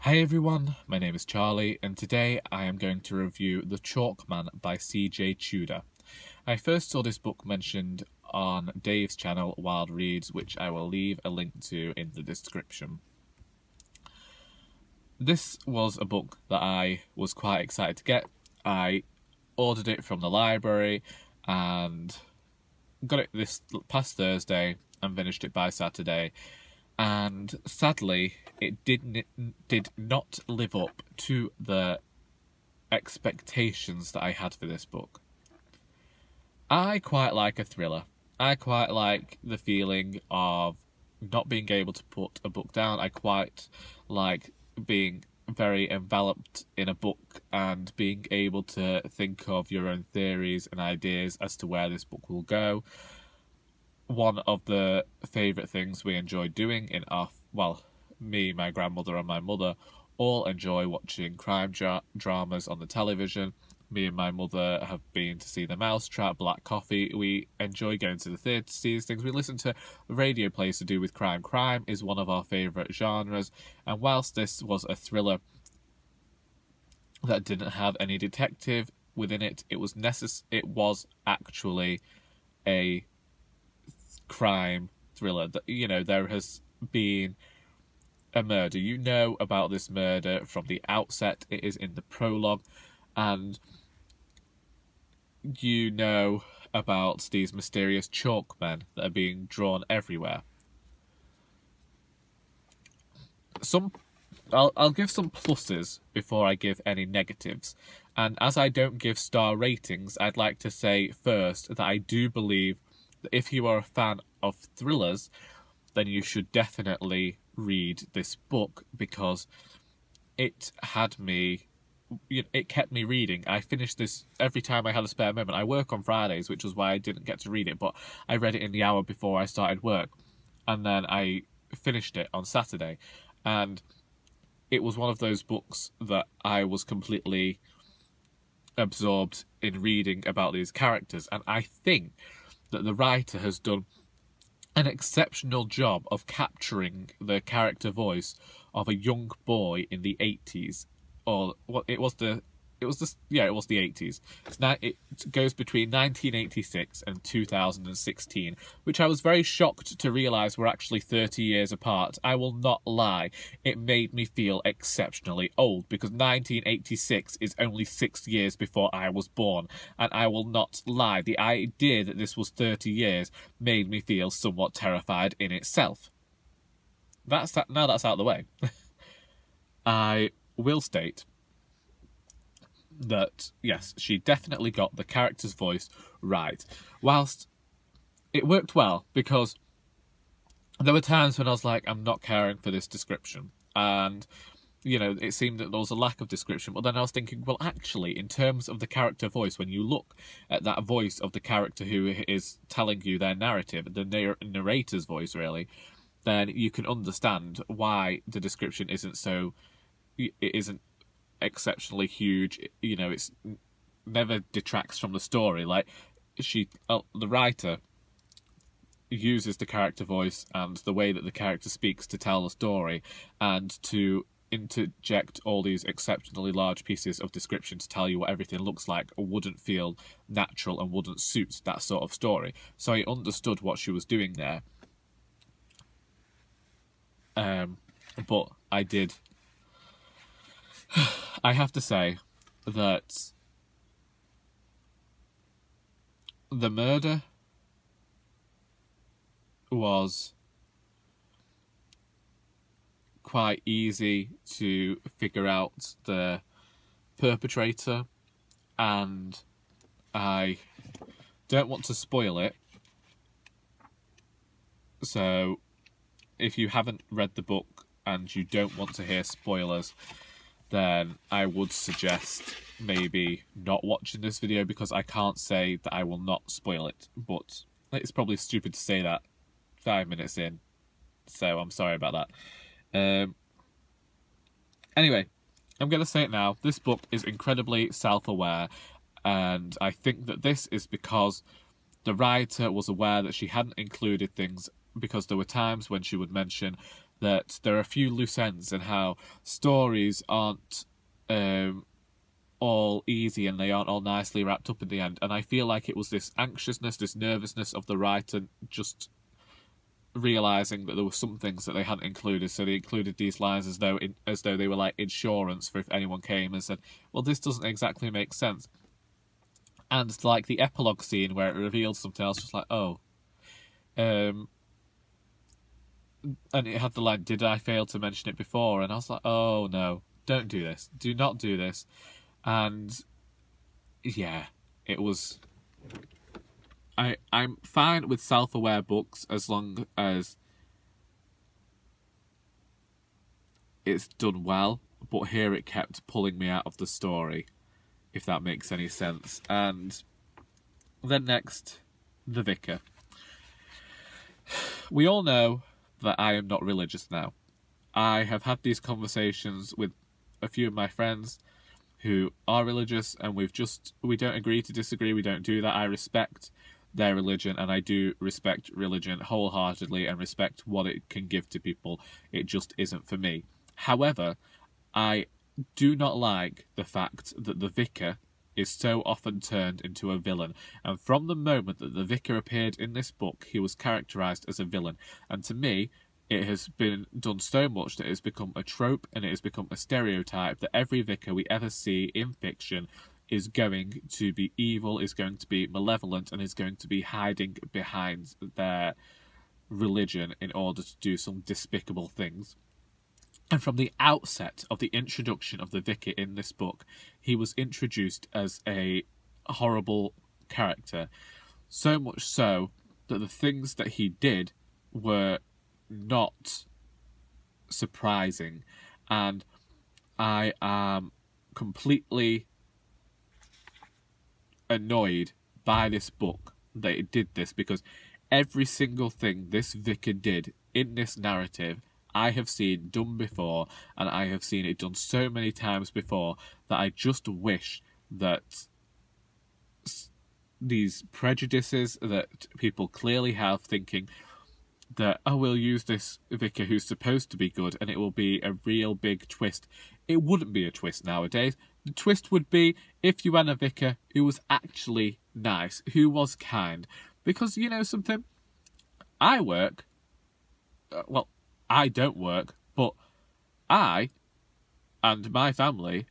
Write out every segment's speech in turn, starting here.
Hey everyone, my name is Charlie, and today I am going to review The Chalkman by C.J. Tudor. I first saw this book mentioned on Dave's channel, Wild Reads, which I will leave a link to in the description. This was a book that I was quite excited to get. I ordered it from the library and got it this past Thursday and finished it by Saturday. And sadly, it did not live up to the expectations that I had for this book. I quite like a thriller. I quite like the feeling of not being able to put a book down. I quite like being very enveloped in a book and being able to think of your own theories and ideas as to where this book will go. One of the favourite things we enjoy doing in our, me, my grandmother and my mother all enjoy watching crime dramas on the television. Me and my mother have been to see The Mousetrap, Black Coffee. We enjoy going to the theatre to see these things. We listen to radio plays to do with crime. Crime is one of our favourite genres, and whilst this was a thriller that didn't have any detective within it, it was actually a crime thriller. That, you know, there has been a murder. You know about this murder from the outset. It is in the prologue, and you know about these mysterious chalkmen that are being drawn everywhere. I'll give some pluses before I give any negatives, and as I don't give star ratings, I'd like to say first that I do believe that if you are a fan of thrillers, then you should definitely read this book, because it kept me reading. I finished this every time I had a spare moment. I work on Fridays, which was why I didn't get to read it, but I read it in the hour before I started work, and then I finished it on Saturday, and it was one of those books that I was completely absorbed in reading about these characters, and I think that the writer has done an exceptional job of capturing the character voice of a young boy in the 80s, or what it was the 80s. It goes between 1986 and 2016, which I was very shocked to realise were actually 30 years apart. I will not lie, it made me feel exceptionally old, because 1986 is only 6 years before I was born, and I will not lie, the idea that this was 30 years made me feel somewhat terrified in itself. Now that's out of the way. I will state that, yes, she definitely got the character's voice right. Whilst it worked well, because there were times when I was like, I'm not caring for this description. And, you know, it seemed that there was a lack of description. But then I was thinking, well, actually, in terms of the character voice, when you look at that voice of the character who is telling you their narrative, the narrator's voice, really, then you can understand why the description isn't exceptionally huge. You know, it's never detracts from the story. Like, the writer uses the character voice and the way that the character speaks to tell the story, and to interject all these exceptionally large pieces of description to tell you what everything looks like wouldn't feel natural and wouldn't suit that sort of story. So I understood what she was doing there. But I have to say that the murder was quite easy to figure out the perpetrator, and I don't want to spoil it. So if you haven't read the book and you don't want to hear spoilers, then I would suggest maybe not watching this video, because I can't say that I will not spoil it. But it's probably stupid to say that 5 minutes in, so I'm sorry about that. Anyway, I'm going to say it now. This book is incredibly self-aware, and I think that this is because the writer was aware that she hadn't included things, because there were times when she would mention that there are a few loose ends and how stories aren't all easy and they aren't all nicely wrapped up in the end. And I feel like it was this anxiousness, this nervousness of the writer just realising that there were some things that they hadn't included, so they included these lines as though they were like insurance for if anyone came and said, well, this doesn't exactly make sense. And like the epilogue scene where it reveals something else, just like, oh. And it had the line, did I fail to mention it before? And I was like, oh no, don't do this. Do not do this. And yeah, it was... I'm fine with self-aware books as long as it's done well, but here it kept pulling me out of the story, if that makes any sense. And then next, the Vicar. We all know that I am not religious now. I have had these conversations with a few of my friends who are religious, and we don't agree to disagree. We don't do that. I respect their religion, and I do respect religion wholeheartedly and respect what it can give to people. It just isn't for me. However, I do not like the fact that the Vicar is so often turned into a villain. And from the moment that the Vicar appeared in this book, he was characterised as a villain. And to me, it has been done so much that it has become a trope and it has become a stereotype that every vicar we ever see in fiction is going to be evil, is going to be malevolent, and is going to be hiding behind their religion in order to do some despicable things. And from the outset of the introduction of the Vicar in this book, he was introduced as a horrible character. So much so that the things that he did were not surprising. And I am completely annoyed by this book that it did this, because every single thing this Vicar did in this narrative I have seen done before, and I have seen it done so many times before that I just wish that these prejudices that people clearly have, thinking that, oh, we'll use this Vicar who's supposed to be good and it will be a real big twist. It wouldn't be a twist nowadays. The twist would be if you had a Vicar who was actually nice, who was kind. Because, you know something? I work... well, I don't work, but I and my family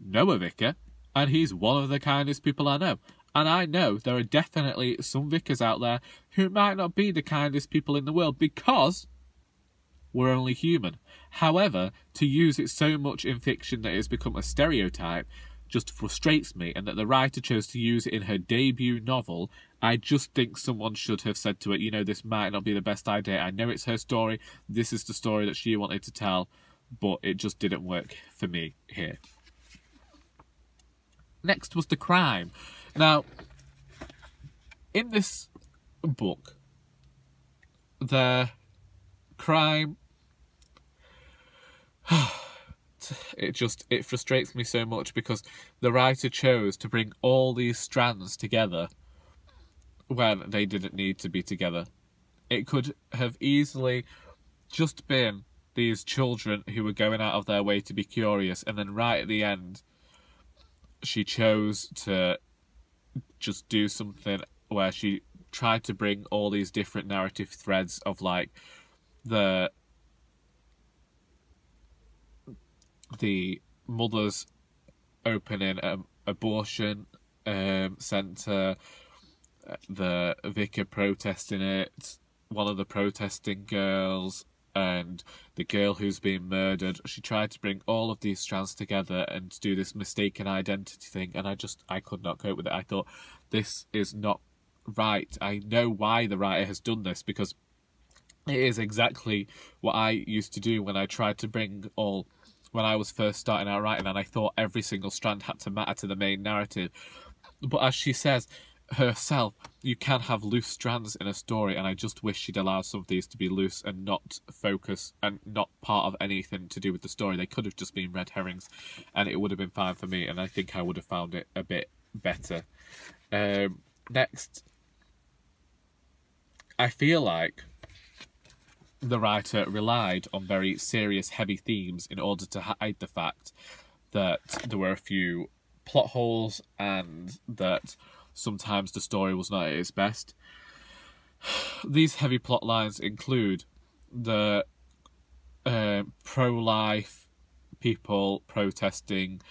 know a Vicar, and he's one of the kindest people I know. And I know there are definitely some vicars out there who might not be the kindest people in the world, because we're only human. However, to use it so much in fiction that it's become a stereotype just frustrates me, and that the writer chose to use it in her debut novel. I just think someone should have said to it, you know, this might not be the best idea. I know it's her story. This is the story that she wanted to tell, but it just didn't work for me here. Next was the crime. Now, in this book, the crime... It frustrates me so much, because the writer chose to bring all these strands together when they didn't need to be together. It could have easily just been these children who were going out of their way to be curious, and then right at the end, she chose to just do something where she tried to bring all these different narrative threads of, like, the mothers opening an abortion centre, the vicar protesting it, one of the protesting girls, and the girl who's been murdered. She tried to bring all of these strands together and do this mistaken identity thing, and I could not cope with it. I thought, this is not right. I know why the writer has done this, because it is exactly what I used to do when I tried to bring all... when I was first starting out writing, and I thought every single strand had to matter to the main narrative. But as she says herself, you can have loose strands in a story, and I just wish she'd allowed some of these to be loose and not focus and not part of anything to do with the story. They could have just been red herrings, and it would have been fine for me, and I think I would have found it a bit better. Next, I feel like the writer relied on very serious, heavy themes in order to hide the fact that there were a few plot holes and that sometimes the story was not at its best. These heavy plot lines include the pro-life people protesting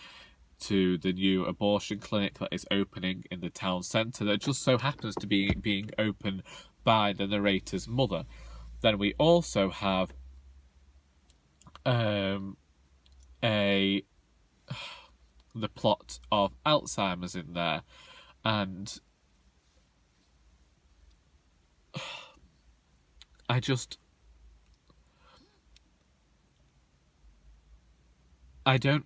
to the new abortion clinic that is opening in the town centre that just so happens to be being opened by the narrator's mother. Then we also have the plot of Alzheimer's in there, and I don't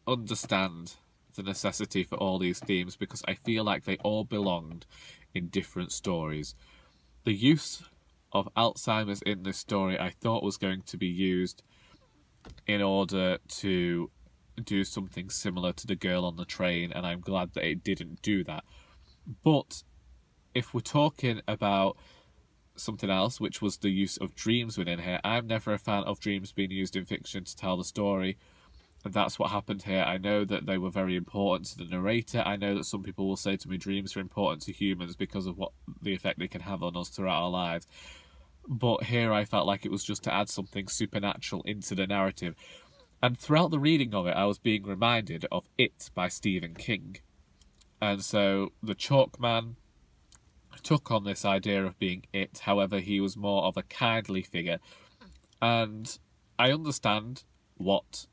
understand the necessity for all these themes, because I feel like they all belonged in different stories. The use of Alzheimer's in this story I thought was going to be used in order to do something similar to the girl on the train, and I'm glad that it didn't do that. But if we're talking about something else, which was the use of dreams within here, I'm never a fan of dreams being used in fiction to tell the story, and that's what happened here. I know that they were very important to the narrator. I know that some people will say to me dreams are important to humans because of what the effect they can have on us throughout our lives. But here I felt like it was just to add something supernatural into the narrative. And throughout the reading of it, I was being reminded of It by Stephen King. And so the Chalk Man took on this idea of being It. However, he was more of a kindly figure. And I understand what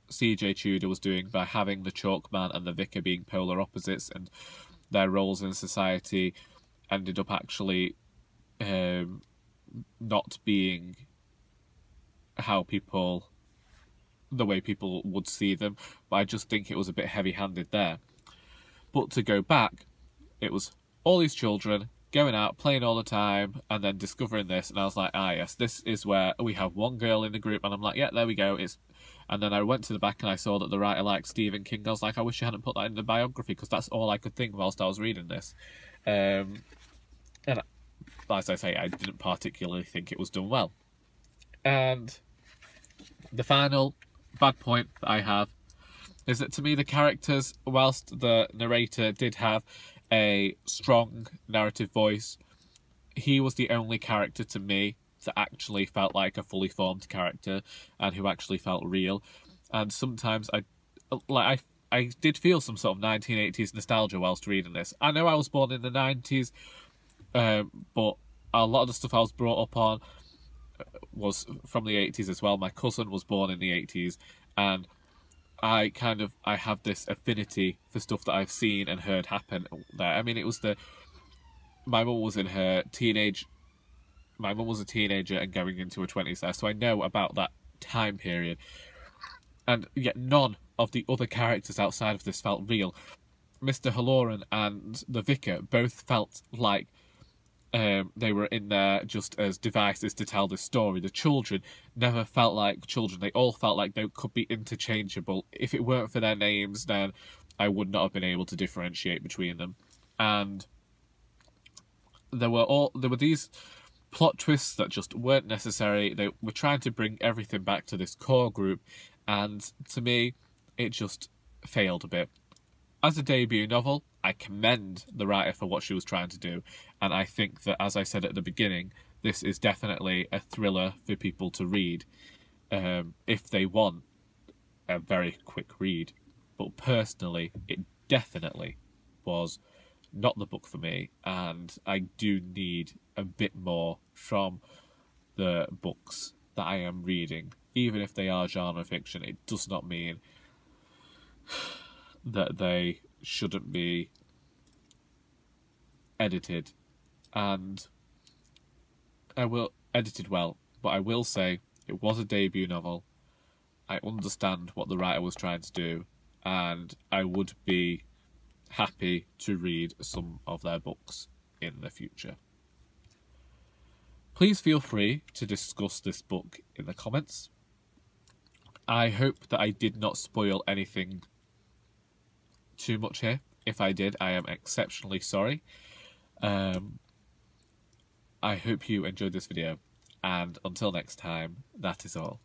C.J. Tudor was doing by having the Chalk Man and the Vicar being polar opposites, and their roles in society ended up actually not being the way people would see them. But I just think it was a bit heavy-handed there. But to go back, it was all these children going out, playing all the time, and then discovering this, and I was like, yes, this is where we have one girl in the group, and I'm like, yeah, there we go. And then I went to the back and I saw that the writer liked Stephen King. I was like, I wish you hadn't put that in the biography, because that's all I could think whilst I was reading this. And as I say, I didn't particularly think it was done well. And the final bad point that I have is that, to me, the characters, whilst the narrator did have a strong narrative voice, he was the only character to me that actually felt like a fully formed character and who actually felt real. And sometimes I did feel some sort of 1980s nostalgia whilst reading this. I know I was born in the 90s, but a lot of the stuff I was brought up on was from the 80s as well. My cousin was born in the 80s, and I have this affinity for stuff that I've seen and heard happen there. I mean, my mum was a teenager and going into her 20s there, so I know about that time period. And yet none of the other characters outside of this felt real. Mr. Halloran and the Vicar both felt like they were in there just as devices to tell this story. The children never felt like children. They all felt like they could be interchangeable. If it weren't for their names, then I would not have been able to differentiate between them. And there were these plot twists that just weren't necessary. They were trying to bring everything back to this core group, and to me, it just failed a bit. As a debut novel, I commend the writer for what she was trying to do, and I think that, as I said at the beginning, this is definitely a thriller for people to read if they want a very quick read. But personally, it definitely was not the book for me, and I do need a bit more from the books that I am reading. Even if they are genre fiction, it does not mean that they shouldn't be edited, and edited well. But I will say it was a debut novel. I understand what the writer was trying to do, and I would be happy to read some of their books in the future. Please feel free to discuss this book in the comments. I hope that I did not spoil anything too much here. If I did, I am exceptionally sorry. I hope you enjoyed this video. And until next time, that is all.